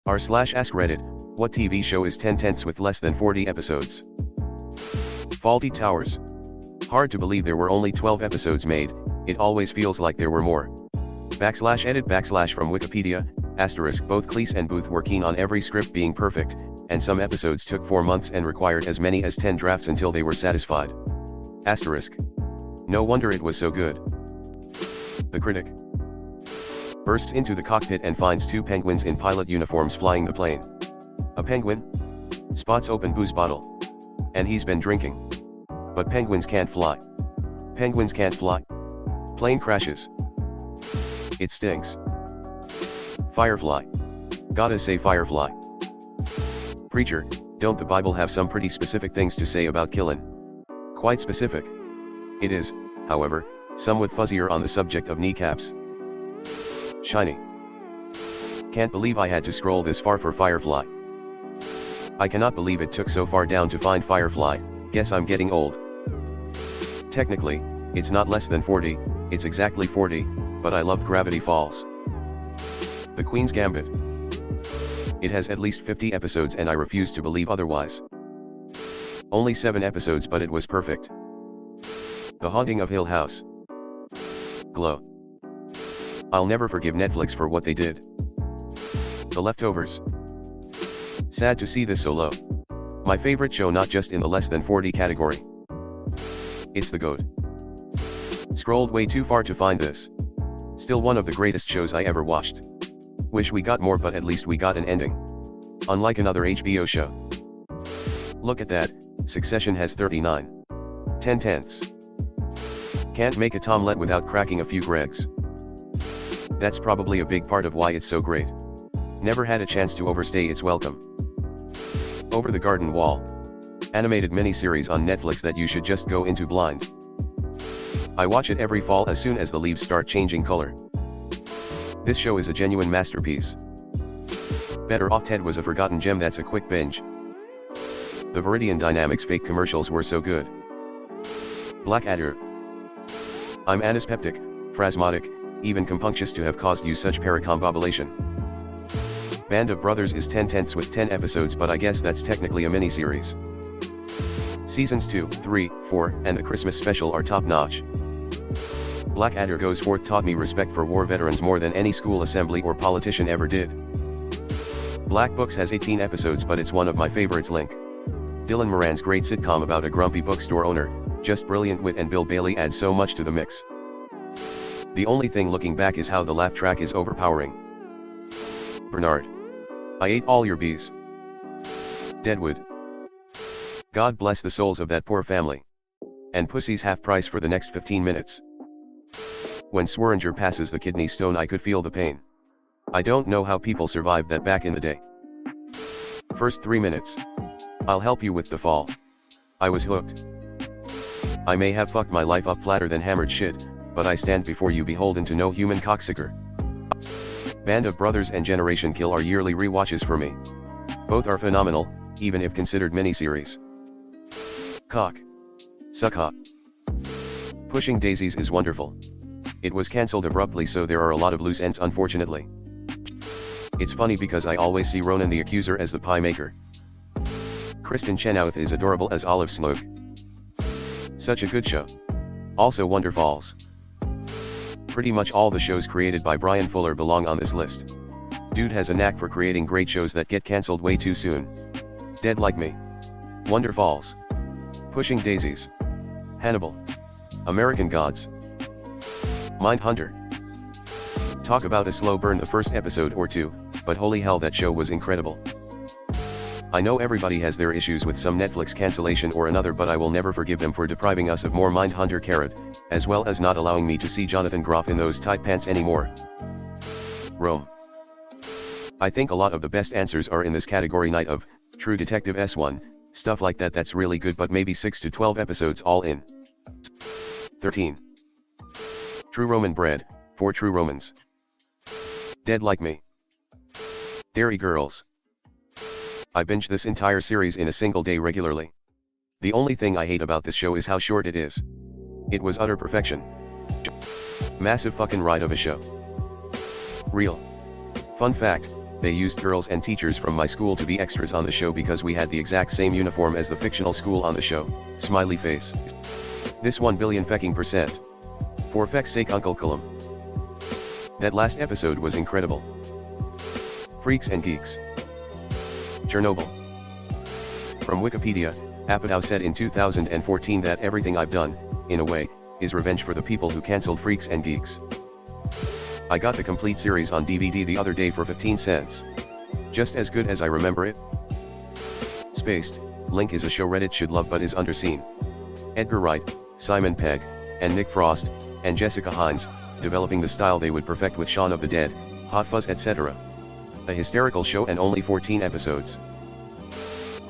r/AskReddit, what TV show is 10/10ths with less than 40 episodes? Faulty Towers. Hard to believe there were only 12 episodes made, it always feels like there were more. /edit/ from Wikipedia, *, both Cleese and Booth were keen on every script being perfect, and some episodes took 4 months and required as many as 10 drafts until they were satisfied. *. No wonder it was so good. The Critic bursts into the cockpit and finds 2 penguins in pilot uniforms flying the plane. A penguin spots open booze bottle. And he's been drinking. But penguins can't fly. Penguins can't fly. Plane crashes. It stinks. Firefly. Gotta say Firefly. Preacher, don't the Bible have some pretty specific things to say about killin'? Quite specific. It is, however, somewhat fuzzier on the subject of kneecaps. Shiny. Can't believe I had to scroll this far for Firefly. I cannot believe it took so far down to find Firefly, guess I'm getting old. Technically, it's not less than 40, it's exactly 40, but I loved Gravity Falls. The Queen's Gambit. It has at least 50 episodes and I refuse to believe otherwise. Only 7 episodes but it was perfect. The Haunting of Hill House. Glow. I'll never forgive Netflix for what they did. The Leftovers. Sad to see this so low. My favorite show not just in the less than 40 category. It's the GOAT. Scrolled way too far to find this. Still one of the greatest shows I ever watched. Wish we got more but at least we got an ending. Unlike another HBO show. Look at that, Succession has 39. 10/10ths. Can't make a tomlet without cracking a few Gregs. That's probably a big part of why it's so great. Never had a chance to overstay its welcome. Over the Garden Wall. Animated miniseries on Netflix that you should just go into blind. I watch it every fall as soon as the leaves start changing color. This show is a genuine masterpiece. Better Off Ted was a forgotten gem that's a quick binge. The Viridian Dynamics fake commercials were so good. Blackadder. I'm anaspeptic, phrasmatic, even compunctious to have caused you such paracombobulation. Band of Brothers is 10/10ths with 10 episodes but I guess that's technically a miniseries. Seasons 2, 3, 4, and the Christmas special are top-notch. Blackadder Goes Forth taught me respect for war veterans more than any school assembly or politician ever did. Black Books has 18 episodes but it's one of my favorites. Link. Dylan Moran's great sitcom about a grumpy bookstore owner, just brilliant wit and Bill Bailey adds so much to the mix. The only thing looking back is how the laugh track is overpowering. Bernard. I ate all your bees. Deadwood. God bless the souls of that poor family. And Pussy's half price for the next 15 minutes. When Swearinger passes the kidney stone I could feel the pain. I don't know how people survived that back in the day. First 3 minutes. I'll help you with the fall. I was hooked. I may have fucked my life up flatter than hammered shit, but I stand before you beholden to no human cocksucker. Band of Brothers and Generation Kill are yearly rewatches for me. Both are phenomenal, even if considered miniseries. Cock. Suck-hop. Pushing Daisies is wonderful. It was cancelled abruptly so there are a lot of loose ends unfortunately. It's funny because I always see Ronan the Accuser as the pie maker. Kristen Chenoweth is adorable as Olive Snoke. Such a good show. Also Wonder Falls. Pretty much all the shows created by Brian Fuller belong on this list. Dude has a knack for creating great shows that get cancelled way too soon. Dead Like Me. Wonder Falls. Pushing Daisies. Hannibal. American Gods. Mindhunter. Talk about a slow burn the first episode or two, but holy hell that show was incredible. I know everybody has their issues with some Netflix cancellation or another but I will never forgive them for depriving us of more Mindhunter carrot, as well as not allowing me to see Jonathan Groff in those tight pants anymore. Rome. I think a lot of the best answers are in this category. Night of, True Detective S1, stuff like that that's really good but maybe 6 to 12 episodes all in. 13. True Roman Bread, for True Romans. Dead Like Me. Dairy Girls. I binge this entire series in a single day regularly. The only thing I hate about this show is how short it is. It was utter perfection. Massive fucking ride of a show. Real. Fun fact, They used girls and teachers from my school to be extras on the show because we had the exact same uniform as the fictional school on the show, smiley face. This 1,000,000,000%. For feck's sake Uncle Cullum. That last episode was incredible. Freaks and Geeks. Chernobyl. From Wikipedia, Apatow said in 2014 that everything I've done, in a way, is revenge for the people who cancelled Freaks and Geeks. I got the complete series on DVD the other day for 15 cents. Just as good as I remember it. Spaced, Link is a show Reddit should love but is underseen. Edgar Wright, Simon Pegg, and Nick Frost, and Jessica Hines, developing the style they would perfect with Shaun of the Dead, Hot Fuzz etc. A hysterical show and only 14 episodes.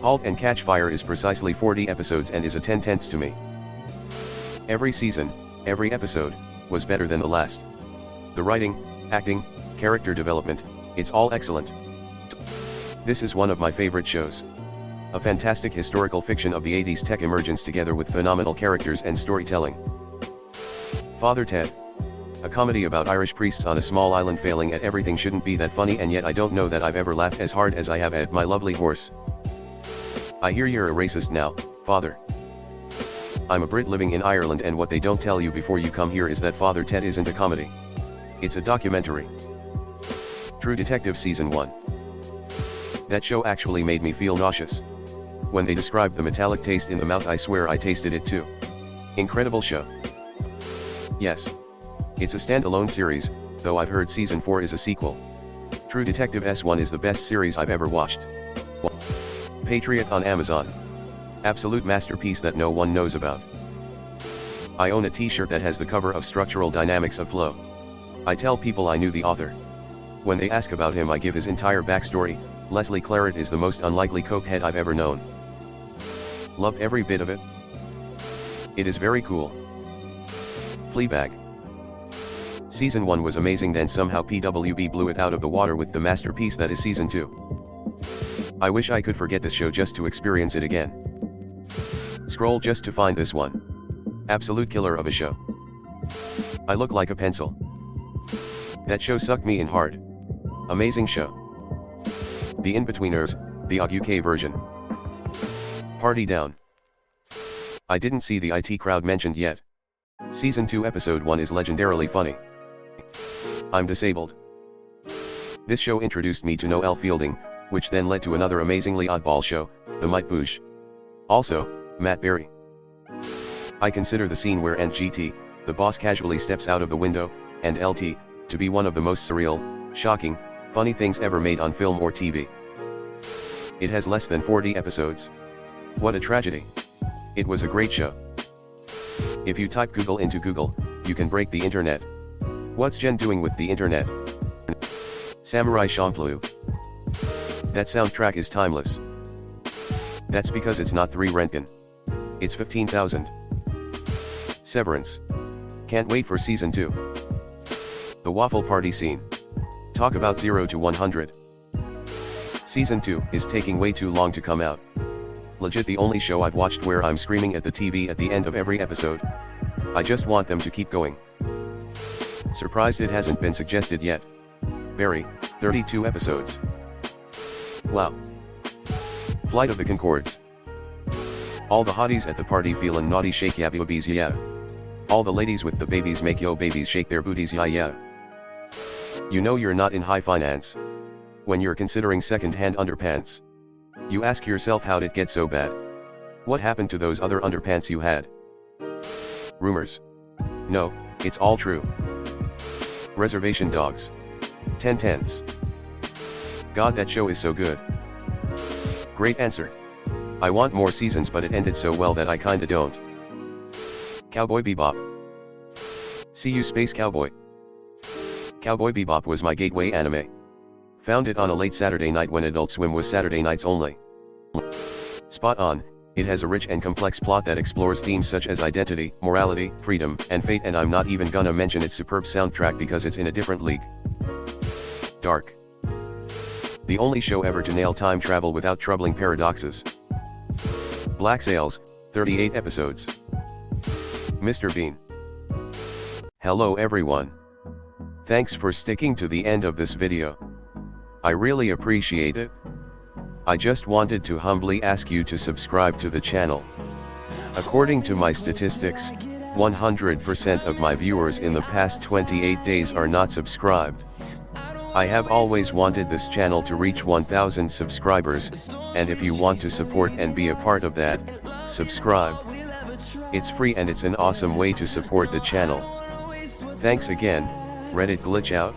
Halt and Catch Fire is precisely 40 episodes and is a 10/10 to me. Every season, every episode, was better than the last. The writing, acting, character development, it's all excellent. This is one of my favorite shows. A fantastic historical fiction of the 80s tech emergence together with phenomenal characters and storytelling. Father Ted. A comedy about Irish priests on a small island failing at everything shouldn't be that funny, and yet I don't know that I've ever laughed as hard as I have at My Lovely Horse. I hear you're a racist now, Father. I'm a Brit living in Ireland, and what they don't tell you before you come here is that Father Ted isn't a comedy. It's a documentary. True Detective Season 1. That show actually made me feel nauseous. When they described the metallic taste in the mouth, I swear I tasted it too. Incredible show. Yes. It's a standalone series, though I've heard Season 4 is a sequel. True Detective S1 is the best series I've ever watched. Patriot on Amazon. Absolute masterpiece that no one knows about. I own a t-shirt that has the cover of Structural Dynamics of Flow. I tell people I knew the author. When they ask about him, I give his entire backstory. Leslie Claret is the most unlikely cokehead I've ever known. Loved every bit of it. It is very cool. Fleabag. Season 1 was amazing, then somehow PWB blew it out of the water with the masterpiece that is Season 2. I wish I could forget this show just to experience it again. Scroll just to find this one. Absolute killer of a show. I look like a pencil. That show sucked me in hard. Amazing show. The Inbetweeners, the UK version. Party Down. I didn't see the IT Crowd mentioned yet. Season 2 Episode 1 is legendarily funny. I'm Disabled. This show introduced me to Noel Fielding, which then led to another amazingly oddball show, The Might Boosh. Also, Matt Berry. I consider the scene where NGT, the boss, casually steps out of the window, and LT, to be one of the most surreal, shocking, funny things ever made on film or TV. It has less than 40 episodes. What a tragedy. It was a great show. If you type Google into Google, you can break the internet. What's Jen doing with the internet? Samurai Champloo. That soundtrack is timeless. That's because it's not 3 Rentgen. It's 15,000. Severance. Can't wait for Season 2. The Waffle Party scene. Talk about 0 to 100. Season 2 is taking way too long to come out. Legit the only show I've watched where I'm screaming at the TV at the end of every episode. I just want them to keep going. Surprised it hasn't been suggested yet. Barry, 32 episodes. Wow. Flight of the Conchords. All the hotties at the party feelin' naughty, shake ya boobies yeah. All the ladies with the babies make yo babies shake their booties yeah yeah. You know you're not in high finance when you're considering second-hand underpants. You ask yourself, how'd it get so bad? What happened to those other underpants you had? Rumors. No, it's all true. Reservation Dogs. 10/10s. God, that show is so good. Great answer. I want more seasons, but it ended so well that I kinda don't. Cowboy Bebop. See you, Space Cowboy. Cowboy Bebop was my gateway anime. Found it on a late Saturday night when Adult Swim was Saturday nights only. Spot on, it has a rich and complex plot that explores themes such as identity, morality, freedom, and fate, and I'm not even gonna mention its superb soundtrack because it's in a different league. Dark. The only show ever to nail time travel without troubling paradoxes. Black Sails, 38 episodes. Mr. Bean. Hello everyone. Thanks for sticking to the end of this video. I really appreciate it. I just wanted to humbly ask you to subscribe to the channel. According to my statistics, 100% of my viewers in the past 28 days are not subscribed. I have always wanted this channel to reach 1000 subscribers, and if you want to support and be a part of that, subscribe. It's free and it's an awesome way to support the channel. Thanks again, Reddit Glitch out.